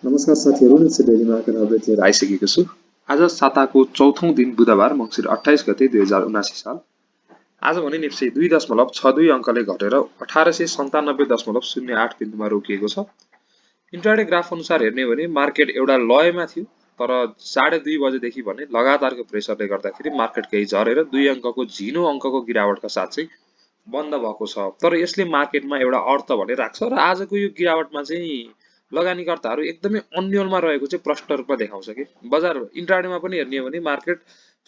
नमस्कार साथीहरु, NEPSE daily market update लिएर आइसकेको छु। आज साताको चौथौं दिन बुधबार मङ्सिर 28 गते 2079 साल। आज भने नेप्से 2.62 अङ्कले घटेर 1897.08 बिन्दुमा रोकिएको छ। इन्ट्राडे ग्राफ अनुसार हेर्ने भने मार्केट एउटा लयमा थियो, तर 2:30 बजेदेखि भने लगातारको प्रेसरले गर्दाखेरि मार्केट केही झरेर 2 अङ्कको झिनो अङ्कको गिरावटका साथ चाहिँ बन्द भएको छ। तर यसले मार्केटमा एउटा अर्थ भने राख्छ र आजको यो गिरावटमा चाहिँ लगानीकर्ताहरू एकदमै अन्यलमा रहेको चाहिँ प्रष्ट रूपमा देखाउँछ कि बजार इन्ट्राडेमा पनि हेर्ने हो भने मार्केट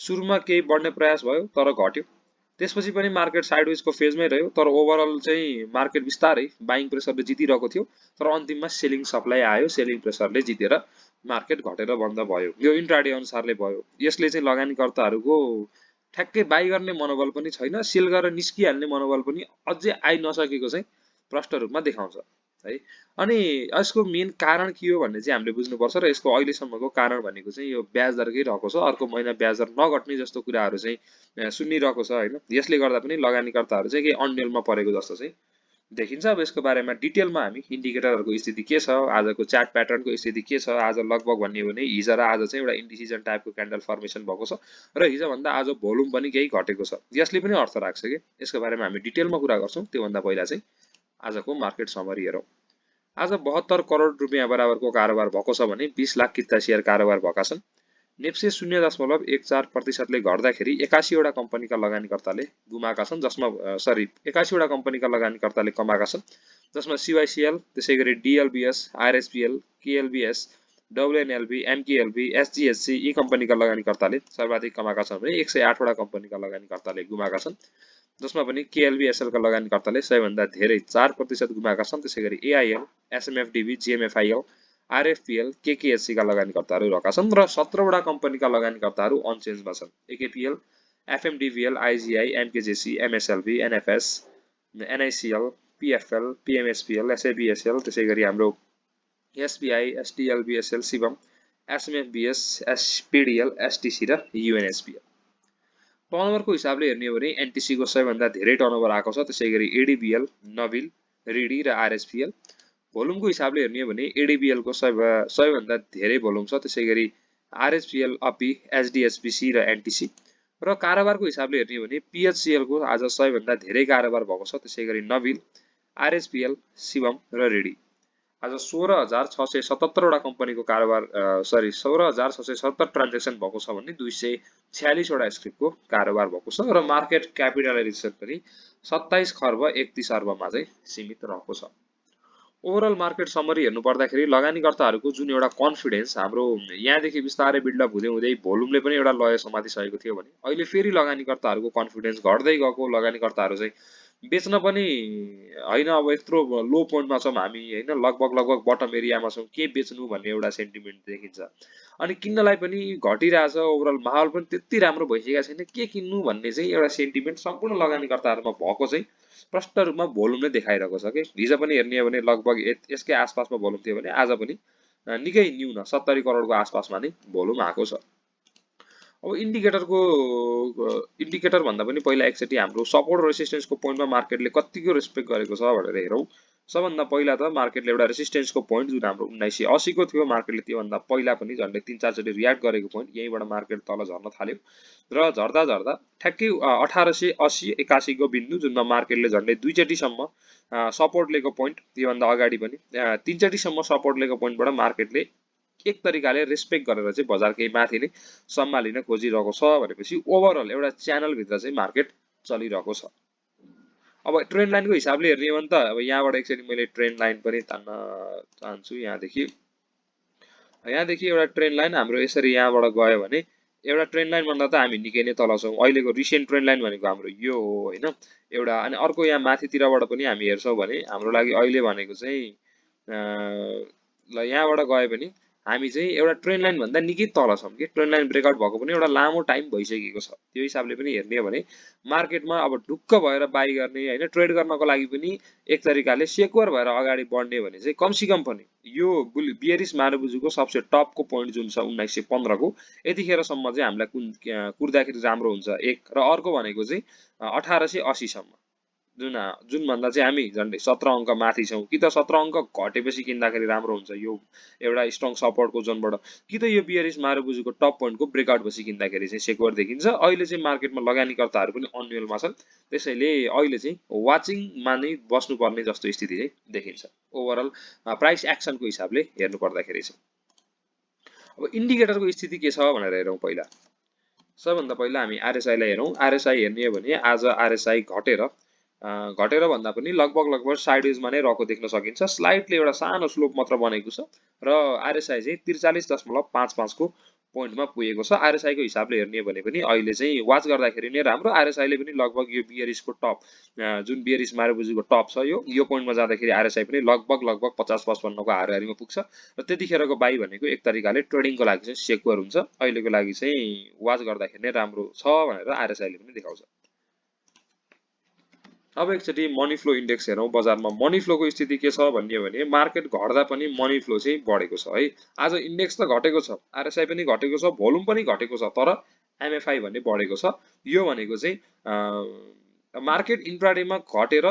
सुरुमा केही बढ्ने प्रयास भयो तर घट्यो। त्यसपछि पनि मार्केट साइडवेजको फेजमै रह्यो, तर ओभरअल चाहिँ मार्केट बिस्तारै बाइङ प्रेसरले जितिरहेको थियो, तर अन्तिममा सेलिङ सप्लाई आयो, सेलिङ प्रेसरले जितेर मार्केट घटेर बन्द भयो। यो इन्ट्राडे अनुसारले भयो। यसले चाहिँ लगानीकर्ताहरूको ठ्याक्कै बाई गर्ने मनोबल पनि छैन, सेल गरेर निस्किहाल्ने मनोबल पनि अझै आइ नसकेको चाहिँ प्रष्ट रूपमा देखाउँछ है। अनि यसको मेन कारण के हो भन्ने चाहिँ हामीले बुझ्नुपर्छ र यसको अहिलेसम्मको कारण भनेको चाहिँ यो ब्याज दरकै रहेको छ। अर्को महिना ब्याज दर नघट्ने जस्तो कुराहरू चाहिँ सुनिरहेको छ हैन। यसले गर्दा पनि लगानीकर्ताहरू चाहिँ केही अन्यलमा परेको जस्तो चाहिँ देखिन्छ। अब यसको बारेमा डिटेलमा हामी इन्डिकेटरहरूको स्थिति के छ, आजको चार्ट प्याटर्नको स्थिति के छ, आज लगभग भन्ने हो भने हिजो र आज चाहिँ एउटा इन्डिसिजन टाइपको क्यान्डल फर्मेसन भएको छ र हिजो भन्दा आज भोल्युम पनि केही घटेको छ। यसले पनि अर्थ राख्छ कि यसको बारेमा हामी डिटेलमा कुरा गर्छौं। त्योभन्दा पहिला चाहिँ आजको मार्केट समरी हेरौं। आज 72 करोड रुपियाँ बराबरको कारोबार भएको छ भने 20 लाख किता शेयर कारोबार भएका छन्। नेप्से 0.14% घट्दाखेरि 81 वटा कम्पनीका लगानीकर्ताले गुमाएका छन्, जसमा 81 वटा कम्पनीका लगानीकर्ताले कमाएका छन्, जसमा CYCL, त्यसैगरी DLBS, RSPL, KLBS, WNLB, MKLB, SGSC यी कम्पनीका लगानीकर्ताले सर्वाधिक कमाएका छन् भने 108 वटा कम्पनीका लगानीकर्ताले गुमाएका छन्, जसमा पनि KLBSL का लगानीकर्ताले सबैभन्दा धेरै 4% गुमाएका छन्। त्यसैगरी AIL, SMFDB, GMFIL, RFPL, KKHC का लगानीकर्ताहरू रहेका छन् र 17 वटा कम्पनीका लगानीकर्ताहरू अनचेन्जमा छन्। AKPL, FMDVL, IGI, MKJC, MSLB, NFS, NICL, PFL, PMSPL, SABSL, त्यसैगरी हाम्रो SBI, STLBSL, Shivam, SMFBS, SPDL, STC र UNSPL। टर्नओभरको हिसाबले हेर्ने हो भने एनटीसी को सबैभन्दा धेरै टर्नओभर आएको छ, त्यसैगरी ADBL, नबिल, रिडी र RSPL। भोल्युमको हिसाबले हेर्ने हो भने ADBL को सबैभन्दा धेरै भोल्युम छ, त्यसैगरी RSPL, अपी, SDHPC र एनटीसी। र कारोबारको हिसाबले हेर्ने हो भने PHCL को आज सबैभन्दा धेरै कारोबार भएको छ, त्यसैगरी नबिल, RSPL, शिवम र रिडी। आज 16,677 वटा कम्पनीको कारोबार 16,677 ट्रान्ज्याक्सन भएको छ भने 246 वटा स्क्रिप्टको कारोबार भएको छ र मार्केट क्यापिटलाइजेसन पनि 27 खर्ब 31 अर्बमा चाहिँ सीमित रहेको छ। ओभरअल मार्केट समरी हेर्नु पर्दाखेरि लगानीकर्ताहरूको जुन एउटा कन्फिडेन्स हाम्रो यहाँदेखि बिस्तारै बिल्डअप हुँदै हुँदै भोल्युमले पनि एउटा लय समातिसकेको थियो भने अहिले फेरि लगानीकर्ताहरूको कन्फिडेन्स घट्दै गएको, लगानीकर्ताहरू चाहिँ बेच्न पनि हैन, अब यत्रो लो पोइन्टमा छौं हामी हैन, लगभग बटम एरियामा छौं, के बेच्नु भन्ने एउटा सेन्टिमेन्ट देखिन्छ। अनि किन्नलाई पनि घटिरहेछ, ओभरअल माहौल पनि त्यति राम्रो भइसकेको छैन, के किन्नु भन्ने चाहिँ एउटा सेन्टिमेन्ट सम्पूर्ण लगानीकर्ताहरूमा भएको चाहिँ प्रष्ट रूपमा भोल्युमले देखाइरहेको छ कि हिजो पनि हेर्ने हो भने लगभग यसकै आसपासमा भोल्युम थियो भने आज पनि निकै न्यून 70 करोडको आसपासमा नै भोल्युम आएको छ। अब इन्डिकेटर भन्दा पनि पहिला एकचोटी हाम्रो सपोर्ट र रेसिस्टेन्सको पोइन्टमा मार्केटले कतिको रेस्पेक्ट गरेको छ भनेर हेरौं। सबभन्दा पहिला त मार्केटले एउटा रेसिस्टेन्सको पोइन्ट जुन हाम्रो 1980 को थियो, मार्केटले त्योभन्दा पहिला पनि झन्डै 3-4 चोटि रियाक्ट गरेको पोइन्ट, यहीँबाट मार्केट तल झर्न थाल्यो र झर्दा झर्दा ठ्याक्कै 1880-81 को बिन्दु जुनमा मार्केटले झन्डै 2 चोटिसम्म सपोर्ट लिएको पोइन्ट, त्योभन्दा अगाडि पनि 3 चोटिसम्म सपोर्ट लिएको पोइन्टबाट मार्केटले एक तरिकाले रेस्पेक्ट गरेर चाहिँ बजार केही माथि नै सम्हालिन खोजिरहेको छ भनेपछि ओभरअल एउटा च्यानल भित्र चाहिँ मार्केट चलिरहेको छ। अब ट्रेन्ड लाइनको हिसाबले हेर्ने हो भने त अब यहाँबाट एकचोटि मैले ट्रेन्ड लाइन पनि तान्न चाहन्छु। यहाँदेखि एउटा ट्रेन्ड लाइन हाम्रो यसरी यहाँबाट गयो भने एउटा ट्रेन्ड लाइन भन्दा त हामी निकै नै तल छौं। अहिलेको रिसेन्ट ट्रेन्ड लाइन भनेको हाम्रो यो हो हैन एउटा। अनि अर्को यहाँ माथितिरबाट पनि हामी हेर्छौं भने हाम्रो लागि अहिले भनेको चाहिँ ल यहाँबाट गयो भने हामी चाहिँ एउटा ट्रेन्ड लाइन भन्दा निकै तल छौं कि ट्रेन्ड लाइन ब्रेकआउट भएको पनि एउटा लामो टाइम भइसकेको छ। त्यो हिसाबले पनि हेर्ने हो भने मार्केटमा अब ढुक्क भएर बाई गर्ने हैन, ट्रेड गर्नको लागि पनि एक तरिकाले सेक्योर भएर अगाडि बढ्ने भने चाहिँ कमसेकम पनि यो बियरिश मारुबुजुको सबसे टपको पोइन्ट जुन छ 1915 को यतिखेरसम्म चाहिँ हामीलाई कुर्दाखेरि राम्रो हुन्छ एक, र अर्को भनेको चाहिँ 1880 सम्म जुन भन्दा चाहिँ हामी झन्डै 17 अङ्क माथि छौँ कि त 17 अङ्क घटेपछि किन्दाखेरि राम्रो हुन्छ यो एउटा स्ट्रङ सपोर्टको जोनबाट कि त यो बियरिश मारुबुजुको टप पोइन्टको ब्रेकआउट पछि किन्दाखेरि चाहिँ सेक्योर देखिन्छ। अहिले चाहिँ मार्केटमा लगानीकर्ताहरू पनि अन्युअलमा छन्, त्यसैले अहिले चाहिँ वाचिङमा नै बस्नुपर्ने जस्तो स्थिति चाहिँ देखिन्छ ओभरअल प्राइस एक्सनको हिसाबले हेर्नु पर्दाखेरि चाहिँ। अब इन्डिकेटरको स्थिति के छ भनेर हेरौँ। पहिला सबभन्दा पहिला हामी आरएसआई लाई हेरौँ। आरएसआई हेर्ने हो भने आज आरएसआई घटेर भन्दा पनि लगभग साइडवेजमा नै रहेको देख्न सकिन्छ। स्लाइडले एउटा सानो स्लोप मात्र बनेको छ र आरएसआई चाहिँ 43.55 को पोइन्टमा पुगेको छ। आरएसआई को हिसाबले हेर्ने हो भने पनि अहिले चाहिँ वाच गर्दाखेरि नै राम्रो। आरएसआई ले पनि लगभग यो बियरिशको टप जुन बियरिश मारुबुजुको टप छ यो पोइन्टमा जाँदाखेरि आरएसआई पनि लगभग 50-55 को हाराहारीमा पुग्छ र त्यतिखेरको बाई भनेको एक तरिकाले ट्रेडिङको लागि चाहिँ सेक्योर हुन्छ। अहिलेको लागि चाहिँ वाच गर्दाखेरि नै राम्रो छ भनेर आरएसआई ले पनि देखाउँछ। अब एकचोटि मनी फ्लो इन्डेक्स हेरौँ। बजारमा मनी फ्लोको स्थिति के छ भन्ने हो भने मार्केट घट्दा पनि मनी फ्लो चाहिँ बढेको छ है। आज इन्डेक्स त घटेको छ, आरएसआई पनि घटेको छ, भोल्युम पनि घटेको छ, तर एमएफआई भन्ने बढेको छ। यो भनेको चाहिँ मार्केट इन्ट्राडेमा घटेर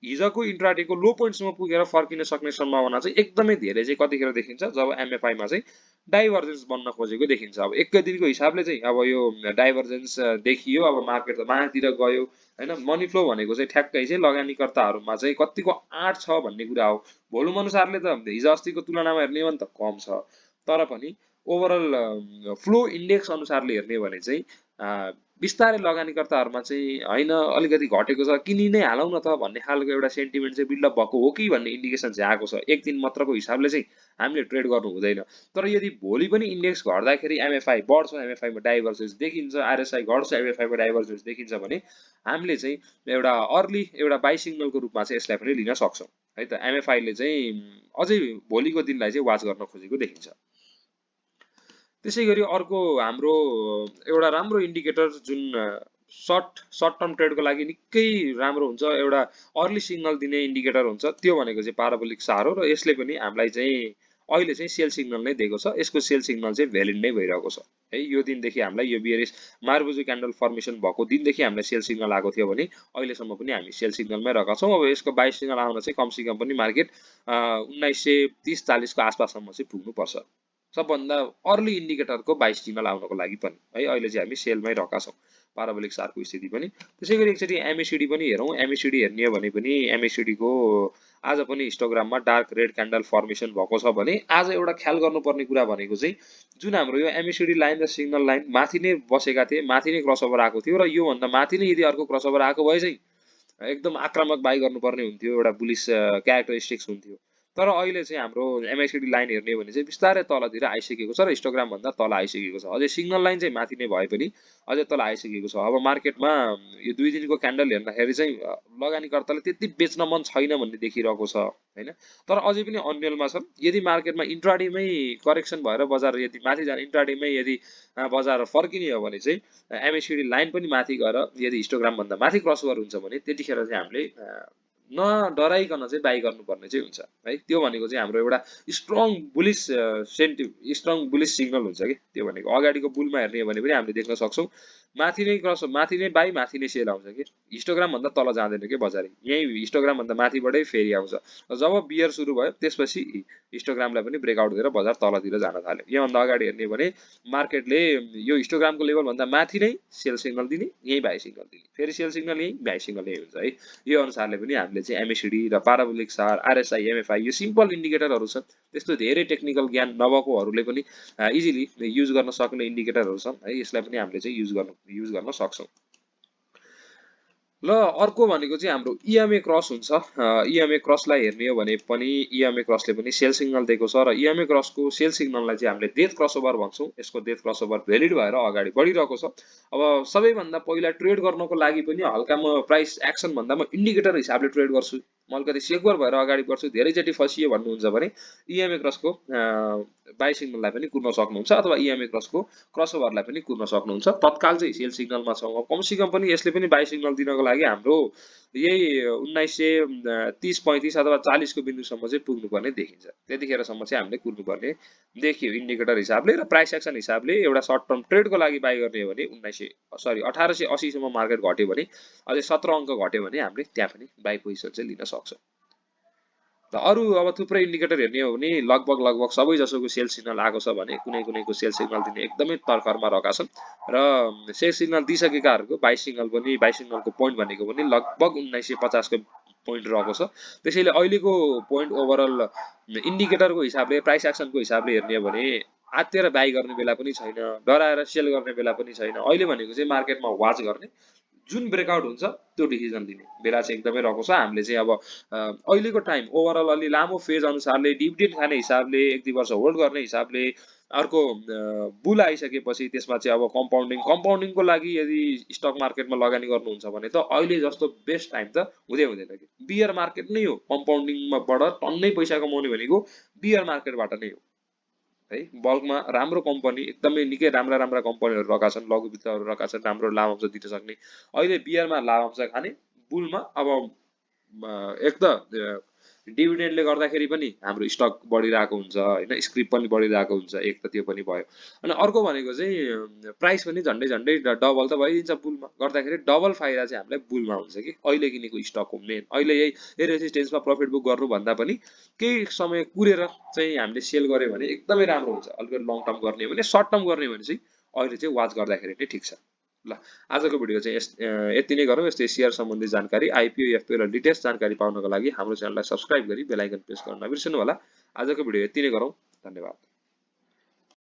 हिजोको इन्ट्राडेको लो पोइन्टसम्म पुगेर फर्किन सक्ने सम्भावना चाहिँ एकदमै धेरै चाहिँ कतिखेर देखिन्छ जब एमएफआईमा चाहिँ डाइभर्जेन्स बन्न खोजेको देखिन्छ। अब एक दिनको हिसाबले चाहिँ अब यो डाइभर्जेन्स देखियो, अब मार्केट त माथितिर गयो हैन। मनी फ्लो भनेको चाहिँ ठ्याक्कै चाहिँ लगानीकर्ताहरूमा चाहिँ कतिको आँट छ भन्ने कुरा हो। भोल्युम अनुसारले त हिजो अस्तिको तुलनामा हेर्ने हो भने त कम छ, तर पनि ओभरअल फ्लो इन्डेक्स अनुसारले हेर्ने हो भने चाहिँ बिस्तारै लगानीकर्ताहरूमा चाहिँ हैन अलिकति घटेको छ, किनि नै हालौँ न त भन्ने खालको एउटा सेन्टिमेन्ट चाहिँ बिल्डअप भएको हो कि भन्ने इन्डिकेसन चाहिँ आएको छ। एक दिन मात्रको हिसाबले चाहिँ हामीले ट्रेड गर्नु हुँदैन। तर यदि भोलि पनि इन्डेक्स घट्दाखेरि एमएफआई बढ्छ, एमएफआईमा डाइभर्जेन्स देखिन्छ, आरएसआई घट्छ, एमएफआईमा डाइभर्जेन्स देखिन्छ भने हामीले चाहिँ एउटा अर्ली एउटा बाई सिग्नलको रूपमा चाहिँ यसलाई पनि लिन सक्छौँ है त। एमएफआई ले चाहिँ अझै भोलिको दिनलाई चाहिँ वाच गर्न खोजेको देखिन्छ। त्यसैगरी अर्को हाम्रो एउटा राम्रो इन्डिकेटर जुन सर्ट टर्म ट्रेडको लागि निकै राम्रो हुन्छ, एउटा अर्ली सिग्नल दिने इन्डिकेटर हुन्छ, त्यो भनेको चाहिँ पाराबोलिक सार हो र यसले पनि हामीलाई चाहिँ अहिले चाहिँ सेल सिग्नल नै दिएको छ। यसको सेल सिग्नल चाहिँ भ्यालिड नै भइरहेको छ है। यो दिनदेखि हामीलाई यो बियरिश मारुबुजु क्यान्डल फर्मेसन भएको दिनदेखि हामीलाई सेल सिग्नल आएको थियो भने अहिलेसम्म पनि हामी सेल सिग्नलमै रहेका छौँ। अब यसको बाई सिग्नल आउन चाहिँ कमसेकम पनि मार्केट 1930-40 को आसपाससम्म चाहिँ पुग्नुपर्छ सबभन्दा अर्ली इन्डिकेटरको बाई सिग्नल आउनको लागि पनि है। अहिले चाहिँ हामी सेलमै रहेका छौँ पाराबोलिक सारको स्थिति पनि। त्यसैगरी एकचोटि एमएसिडी पनि हेरौँ। एमएसिडी हेर्ने हो भने पनि एमएसिडीको आज पनि हिस्टोग्राममा डार्क रेड क्यान्डल फर्मेसन भएको छ भने आज एउटा ख्याल गर्नुपर्ने कुरा भनेको चाहिँ जुन हाम्रो यो एमएसिडी लाइन र सिग्नल लाइन माथि नै बसेका थिए, माथि नै क्रसओभर आएको थियो र यो भन्दा माथि नै यदि अर्को क्रसओभर आएको भए चाहिँ एकदम आक्रामक बाई गर्नुपर्ने हुन्थ्यो, एउटा बुलिस क्यारेक्टरिस्टिक्स हुन्थ्यो। तर अहिले चाहिँ हाम्रो एमआइसिडी लाइन हेर्ने हो भने चाहिँ बिस्तारै तलतिर आइसकेको छ र हिस्टोग्राम भन्दा तल आइसकेको छ। अझै सिग्नल लाइन चाहिँ माथि नै भए पनि अझै तल आइसकेको छ। अब मार्केटमा यो 2 दिनको क्यान्डल हेर्दाखेरि चाहिँ लगानीकर्ताले त्यति बेच्न मन छैन भन्ने देखिरहेको छ हैन। तर अझै पनि अन्यलमा छ। यदि मार्केटमा इन्ट्राडेमै करेक्सन भएर बजार यदि माथि जाने इन्ट्राडेमै यदि बजार फर्किने हो भने चाहिँ एमएसिडी लाइन पनि माथि गएर यदि हिस्टोग्राम भन्दा माथि क्रसओभर हुन्छ भने त्यतिखेर चाहिँ हामीले नडराइकन चाहिँ बाई गर्नुपर्ने चाहिँ हुन्छ है। त्यो भनेको चाहिँ हाम्रो एउटा strong bullish strong bullish signal हुन्छ कि त्यो भनेको। अगाडिको बुलमा हेर्ने हो भने पनि हामीले देख्न सक्छौँ माथि नै क्रस, माथि नै बाई, माथि नै सेल आउँछ कि हिस्टोग्राम भन्दा तल जाँदैन कि बजारै, यही हिस्टोग्राम भन्दा माथिबाटै फेरि आउँछ। जब बियर सुरु भयो त्यसपछि हिस्टोग्रामलाई पनि ब्रेकआउट दिएर बजार तलतिर जान थाल्यो। योभन्दा अगाडि हेर्ने हो भने मार्केटले यो हिस्टोग्रामको लेभल भन्दा माथि नै सेल सिग्नल दिने, यही बाई सिग्नल दिने, फेरि सेल सिग्नल यही, बाई सिग्नल यही हुन्छ है। यो अनुसारले पनि हामीले चाहिँ एमएसिडी र पाराबोलिक सार, आरएसआई, एमएफआई यो सिम्पल इन्डिकेटरहरू छन्। त्यस्तो धेरै टेक्निकल ज्ञान नभएकोहरूले पनि इजिली युज गर्न सक्ने इन्डिकेटरहरू छन् है। यसलाई पनि हामीले चाहिँ युज गर्न सक्छौँ। ल अर्को भनेको चाहिँ हाम्रो इएमए क्रस हुन्छ। इएमए क्रसलाई हेर्ने हो भने पनि इएमए क्रसले पनि सेल सिग्नल दिएको छ र इएमए क्रसको सेल सिग्नललाई चाहिँ हामीले डेथ क्रसओभर भन्छौँ। यसको डेथ क्रसओभर भ्यालिड भएर अगाडि बढिरहेको छ। अब सबैभन्दा पहिला ट्रेड गर्नको लागि पनि हल्का म प्राइस एक्सन भन्दा म इन्डिकेटर हिसाबले ट्रेड गर्छु म अलिकति सेक्योर भएर अगाडि बढ्छु धेरैचोटि फसियो भन्नुहुन्छ भने इएमए क्रसको बाई सिग्नललाई पनि कुर्न सक्नुहुन्छ अथवा इएमए क्रसको क्रसओभरलाई पनि कुर्न सक्नुहुन्छ। तत्काल चाहिँ सेल सिग्नलमा छौँ कमसेकम पनि यसले पनि बाई सिग्नल दिनको लागि हाम्रो यही 1930-35 अथवा 40 को बिन्दुसम्म चाहिँ पुग्नुपर्ने देखिन्छ। त्यतिखेरसम्म चाहिँ हामीले कुर्नुपर्ने देखियो इन्डिकेटर हिसाबले र प्राइस एक्सन हिसाबले। एउटा सर्ट टर्म ट्रेडको लागि बाई गर्ने हो भने 1880 सम्म मार्केट घट्यो भने अझै 17 अङ्क घट्यो भने हामीले त्यहाँ पनि बाई पोजिसन चाहिँ लिन सक्छौँ। त अरु अब थुप्रै इन्डिकेटर हेर्ने हो भने लगभग सबै जसोको सेल सिग्नल आएको छ भने कुनैको सेल सिग्नल दिने एकदमै तर्करमा रहेका छन् र सेल सिग्नल दिइसकेकाहरूको बाई सिग्नलको पोइन्ट भनेको पनि लगभग 1950 को पोइन्ट रहेको छ। त्यसैले अहिलेको पोइन्ट ओभरअल इन्डिकेटरको हिसाबले प्राइस एक्सनको हिसाबले हेर्ने हो भने आत्तिएर बाई गर्ने बेला पनि छैन, डराएर सेल गर्ने बेला पनि छैन। अहिले भनेको चाहिँ मार्केटमा वाच गर्ने, जुन ब्रेकआउट हुन्छ त्यो डिसिजन लिने बेला चाहिँ एकदमै रहेको छ। हामीले चाहिँ अब अहिलेको टाइम ओभरअल अलि लामो फेज अनुसारले डिभिडेन्ड खाने हिसाबले 1-2 वर्ष होल्ड गर्ने हिसाबले अर्को बुल आइसकेपछि त्यसमा चाहिँ अब कम्पाउन्डिङको लागि यदि स्टक मार्केटमा लगानी गर्नुहुन्छ भने त अहिले जस्तो बेस्ट टाइम त हुँदैन कि। बियर मार्केट नै हो, कम्पाउन्डिङबाट टन्नै पैसा कमाउने भनेको बियर मार्केटबाट नै हो है। बल्कमा राम्रो कम्पनी एकदमै निकै राम्रा कम्पनीहरू रहेका छन्, लघु वित्तहरू रहेका छन्, राम्रो लाभांश दिन सक्ने। अहिले बियरमा लाभांश खाने, बुलमा अब एक त डिभिडेन्डले गर्दाखेरि पनि हाम्रो स्टक बढिरहेको हुन्छ हैन, स्क्रिप पनि बढिरहेको हुन्छ, एक त त्यो पनि भयो। अनि अर्को भनेको चाहिँ प्राइस पनि झन्डै डबल त भइदिन्छ बुलमा गर्दाखेरि। डबल फाइदा चाहिँ हामीलाई बुलमा हुन्छ कि अहिले किनेको स्टकको मेन। अहिले यही रेजिस्टेन्समा प्रफिट बुक गर्नु भन्दा पनि केही समय कुरेर चाहिँ हामीले सेल गर्यो भने एकदमै राम्रो हुन्छ। अलिकति लङ टर्म गर्ने हो भने, सर्ट टर्म गर्ने हो भने चाहिँ अहिले चाहिँ वाच गर्दाखेरि नै ठिक छ। ल आजको भिडियो चाहिँ यति नै गरौँ। यस्तै शेयर सम्बन्धी जानकारी, आइपिओ, एफपिओ र डिटेल्स जानकारी पाउनको लागि हाम्रो च्यानललाई सब्स्क्राइब गरी बेल आइकन प्रेस गर्न नबिर्सनु होला। आजको भिडियो यति नै गरौँ। धन्यवाद।